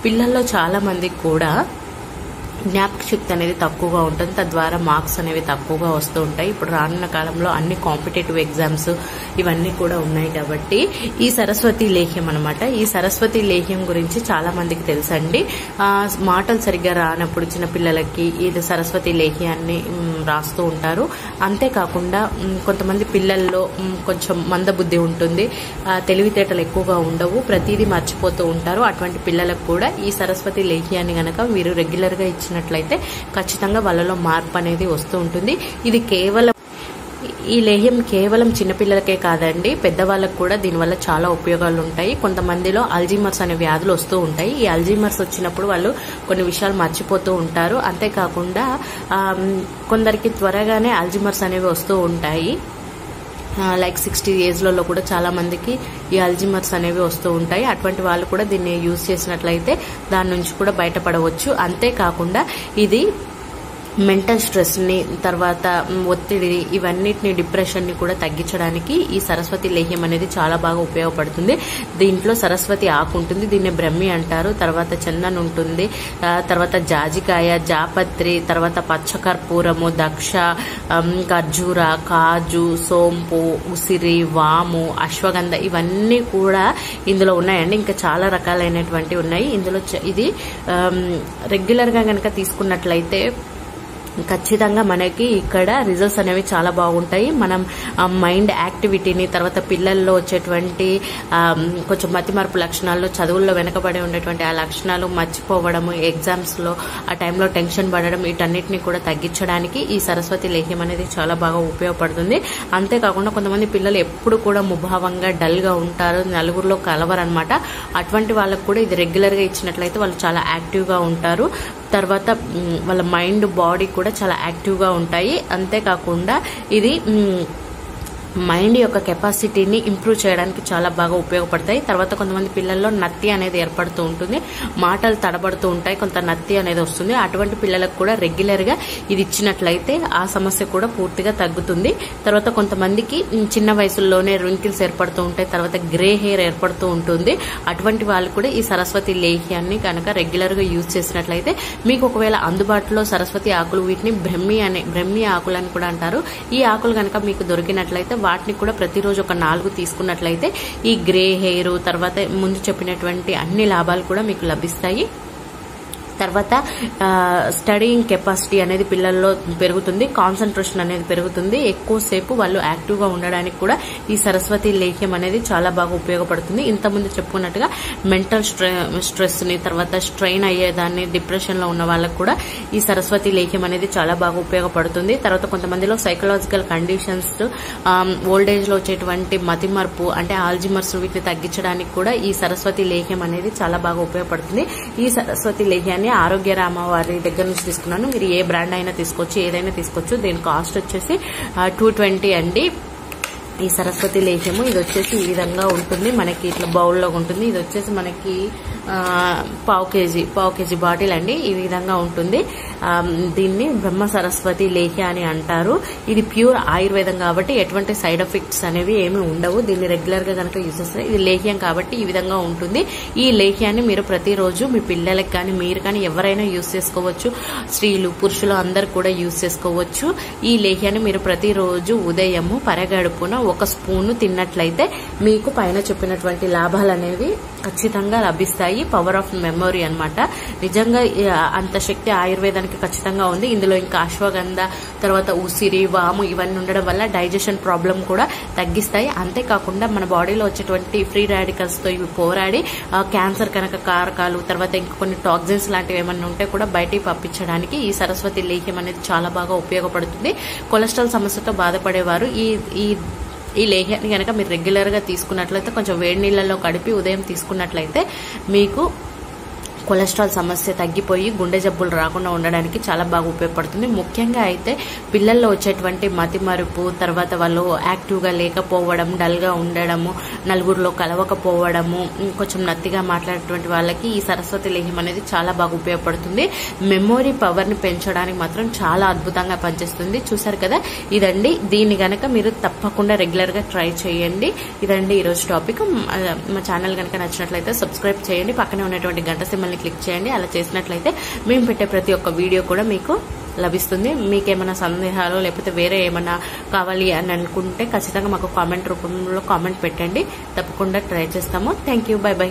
పిల్లల్లో చాలా మందికి కూడా జ్ఞాపక శక్తి అనేది తక్కువగా ఉంటుంది, తద్వారా మార్క్స్ అనేవి తక్కువగా వస్తూ ఉంటాయి. ఇప్పుడు రానున్న కాలంలో అన్ని కాంపిటేటివ్ ఎగ్జామ్స్ ఇవన్నీ కూడా ఉన్నాయి కాబట్టి ఈ సరస్వతి లేహ్యం అనమాట. ఈ సరస్వతి లేహ్యం గురించి చాలా మందికి తెలుసండి. మాటలు సరిగ్గా రానప్పుడు చిన్న పిల్లలకి ఇది సరస్వతి లేహ్యాన్ని రాస్తూ ఉంటారు. అంతేకాకుండా కొంతమంది పిల్లల్లో కొంచెం మందబుద్ధి ఉంటుంది, తెలివితేటలు ఎక్కువగా ఉండవు, ప్రతిదీ మర్చిపోతూ ఉంటారు. అటువంటి పిల్లలకు కూడా ఈ సరస్వతి లేహ్యాన్ని గనక మీరు రెగ్యులర్ గా ఇచ్చినట్లయితే ఖచ్చితంగా వాళ్ళలో మార్పు అనేది వస్తూ ఉంటుంది. ఇది ఈ లేహ్యం కేవలం చిన్నపిల్లలకే కాదండి, పెద్దవాళ్ళకు కూడా దీనివల్ల చాలా ఉపయోగాలు ఉంటాయి. కొంతమందిలో అల్జీమర్స్ అనే వ్యాధులు వస్తూ ఉంటాయి. ఈ అల్జీమర్స్ వచ్చినప్పుడు వాళ్ళు కొన్ని విషయాలు మర్చిపోతూ ఉంటారు. అంతేకాకుండా కొందరికి త్వరగానే అల్జీమర్స్ అనేవి వస్తూ ఉంటాయి. లైక్ 60 ఏజ్లలో కూడా చాలా మందికి ఈ అల్జీమర్స్ అనేవి వస్తూ ఉంటాయి. అటువంటి వాళ్ళు కూడా దీన్ని యూజ్ చేసినట్లయితే దాని నుంచి కూడా బయటపడవచ్చు. అంతేకాకుండా ఇది మెంటల్ స్ట్రెస్ ని, తర్వాత ఒత్తిడి, ఇవన్నిటిని, డిప్రెషన్ ని కూడా తగ్గించడానికి ఈ సరస్వతి లేహ్యం అనేది చాలా బాగా ఉపయోగపడుతుంది. దీంట్లో సరస్వతి ఆకు ఉంటుంది, దీన్ని బ్రహ్మి అంటారు, తర్వాత చందన్ ఉంటుంది, తర్వాత జాజికాయ, జాపత్రి, తర్వాత పచ్చకర్పూరము, దక్ష, ఖర్జూర, కాజు, సోంపు, ఉసిరి, వాము, అశ్వగంధ ఇవన్నీ కూడా ఇందులో ఉన్నాయండి. ఇంకా చాలా రకాలైనటువంటి ఉన్నాయి ఇందులో. ఇది రెగ్యులర్ గా కనుక తీసుకున్నట్లయితే ఖచ్చితంగా మనకి ఇక్కడ రిజల్ట్స్ అనేవి చాలా బాగుంటాయి. మనం మైండ్ యాక్టివిటీని, తర్వాత పిల్లల్లో వచ్చేటువంటి కొంచెం మతిమరుపు లక్షణాల్లో, చదువుల్లో వెనకబడి ఉండేటువంటి ఆ లక్షణాలు, మర్చిపోవడము, ఎగ్జామ్స్ లో ఆ టైంలో టెన్షన్ పడడం, వీటన్నిటిని కూడా తగ్గించడానికి ఈ సరస్వతి లేహ్యం అనేది చాలా బాగా ఉపయోగపడుతుంది. అంతేకాకుండా కొంతమంది పిల్లలు ఎప్పుడు కూడా ముభావంగా డల్ గా ఉంటారు, నలుగురిలో కలవరనమాట. అటువంటి వాళ్ళకు కూడా ఇది రెగ్యులర్ గా ఇచ్చినట్లయితే వాళ్ళు చాలా యాక్టివ్ గా ఉంటారు. తర్వాత వాళ్ళ మైండ్, బాడీ కూడా చాలా యాక్టివ్ గా ఉంటాయి. అంతేకాకుండా ఇది మైండ్ యొక్క కెపాసిటీని ఇంప్రూవ్ చేయడానికి చాలా బాగా ఉపయోగపడతాయి. తర్వాత కొంతమంది పిల్లల్లో నత్తి అనేది ఏర్పడుతూ ఉంటుంది, మాటలు తడబడుతూ ఉంటాయి, కొంత నత్తి అనేది వస్తుంది. అటువంటి పిల్లలకు కూడా రెగ్యులర్ గా ఇది ఇచ్చినట్లయితే ఆ సమస్య కూడా పూర్తిగా తగ్గుతుంది. తర్వాత కొంతమందికి చిన్న వయసుల్లోనే రింకిల్స్ ఏర్పడుతూ ఉంటాయి, తర్వాత గ్రే హెయిర్ ఏర్పడుతూ ఉంటుంది. అటువంటి వాళ్ళు కూడా ఈ సరస్వతి లేహ్యాన్ని కనుక రెగ్యులర్ గా యూజ్ చేసినట్లయితే, మీకు ఒకవేళ అందుబాటులో సరస్వతి ఆకులు, వీటిని బ్రహ్మి ఆకులు అని కూడా అంటారు, ఈ ఆకులు కనుక మీకు దొరికినట్లయితే వాటిని కూడా ప్రతిరోజు ఒక 4 తీసుకున్నట్లయితే ఈ గ్రే హెయిర్, తర్వాత ముందు చెప్పినటువంటి అన్ని లాభాలు కూడా మీకు లభిస్తాయి. తర్వాత స్టడీయింగ్ కెపాసిటీ అనేది పిల్లల్లో పెరుగుతుంది, కాన్సన్ట్రేషన్ అనేది పెరుగుతుంది, ఎక్కువసేపు వాళ్ళు యాక్టివ్ గా ఉండడానికి కూడా ఈ సరస్వతి లేహ్యం అనేది చాలా బాగా ఉపయోగపడుతుంది. ఇంతకుముందు చెప్పుకున్నట్టుగా మెంటల్ స్ట్రెస్ ని, తర్వాత స్ట్రెయిన్ అయ్యేదాన్ని, డిప్రెషన్ లో ఉన్న వాళ్ళకు కూడా ఈ సరస్వతి లేహ్యం అనేది చాలా బాగా ఉపయోగపడుతుంది. తర్వాత కొంతమందిలో సైకలాజికల్ కండిషన్స్, ఓల్డ్ ఏజ్ లో వచ్చేటువంటి మతిమరుపు అంటే ఆల్జిమర్స్, వీటిని తగ్గించడానికి కూడా ఈ సరస్వతి లేహ్యం అనేది చాలా బాగా ఉపయోగపడుతుంది. ఈ సరస్వతి లేహ్యాన్ని ఆరోగ్యరామ వారి దగ్గర నుంచి తీసుకున్నాను. మీరు ఏ బ్రాండ్ అయినా తీసుకోవచ్చు, ఏదైనా తీసుకోవచ్చు. దీని కాస్ట్ వచ్చేసి 220 అండి. ఈ సరస్వతి లేహ్యము ఇది వచ్చేసి ఈ విధంగా ఉంటుంది, మనకి ఇట్లా బౌల్లో ఉంటుంది. ఇది వచ్చేసి మనకి పావు కేజీ బాటిల్ అండి, ఈ విధంగా ఉంటుంది. దీన్ని బ్రహ్మ సరస్వతి లేహ్య అని అంటారు. ఇది ప్యూర్ ఆయుర్వేదం కాబట్టి ఎటువంటి సైడ్ ఎఫెక్ట్స్ అనేవి ఏమి ఉండవు. దీన్ని రెగ్యులర్ గా కనుక యూజ్ చేస్తారు. ఇది లేహ్యం కాబట్టి ఈ విధంగా ఉంటుంది. ఈ లేహ్యాన్ని మీరు ప్రతిరోజు మీ పిల్లలకి కానీ, మీరు కానీ ఎవరైనా యూజ్ చేసుకోవచ్చు. స్త్రీలు, పురుషులు అందరు కూడా యూజ్ చేసుకోవచ్చు. ఈ లేహ్యాన్ని మీరు ప్రతిరోజు ఉదయము పరగడుపున 1 స్పూన్ తిన్నట్లయితే మీకు పైన చెప్పినటువంటి లాభాలు అనేవి ఖచ్చితంగా లభిస్తాయి. పవర్ ఆఫ్ మెమొరీ అన్నమాట. నిజంగా అంత శక్తి ఆయుర్వేదానికి ఖచ్చితంగా ఉంది. ఇందులో ఇంకా అశ్వగంధ, తర్వాత ఉసిరి, వాము ఇవన్నీ ఉండడం వల్ల డైజెషన్ ప్రాబ్లం కూడా తగ్గిస్తాయి. అంతేకాకుండా మన బాడీలో వచ్చేటువంటి ఫ్రీ రాడికల్స్ తో ఇవి పోరాడి క్యాన్సర్ కనుక కారకాలు, తర్వాత ఇంకా కొన్ని టాక్సిన్స్ లాంటివి ఏమన్నా ఉంటే కూడా బయటికి పంపించడానికి ఈ సరస్వతి లేహ్యం అనేది చాలా బాగా ఉపయోగపడుతుంది. కొలెస్ట్రాల్ సమస్యతో బాధపడేవారు ఈ లేహ్యాన్ని కనుక మీరు రెగ్యులర్ గా తీసుకున్నట్లయితే, కొంచెం వేడి నీళ్ళలో కడిపి ఉదయం తీసుకున్నట్లయితే మీకు కొలెస్ట్రాల్ సమస్య తగ్గిపోయి గుండె జబ్బులు రాకుండా ఉండడానికి చాలా బాగా ఉపయోగపడుతుంది. ముఖ్యంగా అయితే పిల్లల్లో వచ్చేటువంటి మతిమరుపు, తర్వాత వాళ్ళు యాక్టివ్ గా లేకపోవడం, డల్ గా ఉండడము, నలుగురిలో కలవకపోవడము, కొంచెం నత్తిగా మాట్లాడేటువంటి వాళ్ళకి ఈ సరస్వతి లేహ్యం అనేది చాలా బాగా ఉపయోగపడుతుంది. మెమొరీ పవర్ ని పెంచడానికి మాత్రం చాలా అద్భుతంగా పనిచేస్తుంది. చూసారు కదా, ఇదండి. దీన్ని గనక మీరు తప్పకుండా రెగ్యులర్ గా ట్రై చేయండి. ఇదండి ఈరోజు టాపిక్. మా ఛానల్ కనుక నచ్చినట్లయితే సబ్స్క్రైబ్ చేయండి, పక్కనే ఉన్నటువంటి గంట సింబల్ సింబల్ని క్లిక్ చేయండి. అలా చేసినట్లయితే మేము పెట్టే ప్రతి ఒక్క వీడియో కూడా మీకు లభిస్తుంది. మీకేమైనా సందేహాలు లేకపోతే వేరే ఏమైనా కావాలి అని అనుకుంటే ఖచ్చితంగా మాకు కామెంట్ రూపంలో కామెంట్ పెట్టండి. తప్పకుండా ట్రై చేస్తాము. Thank you. By by.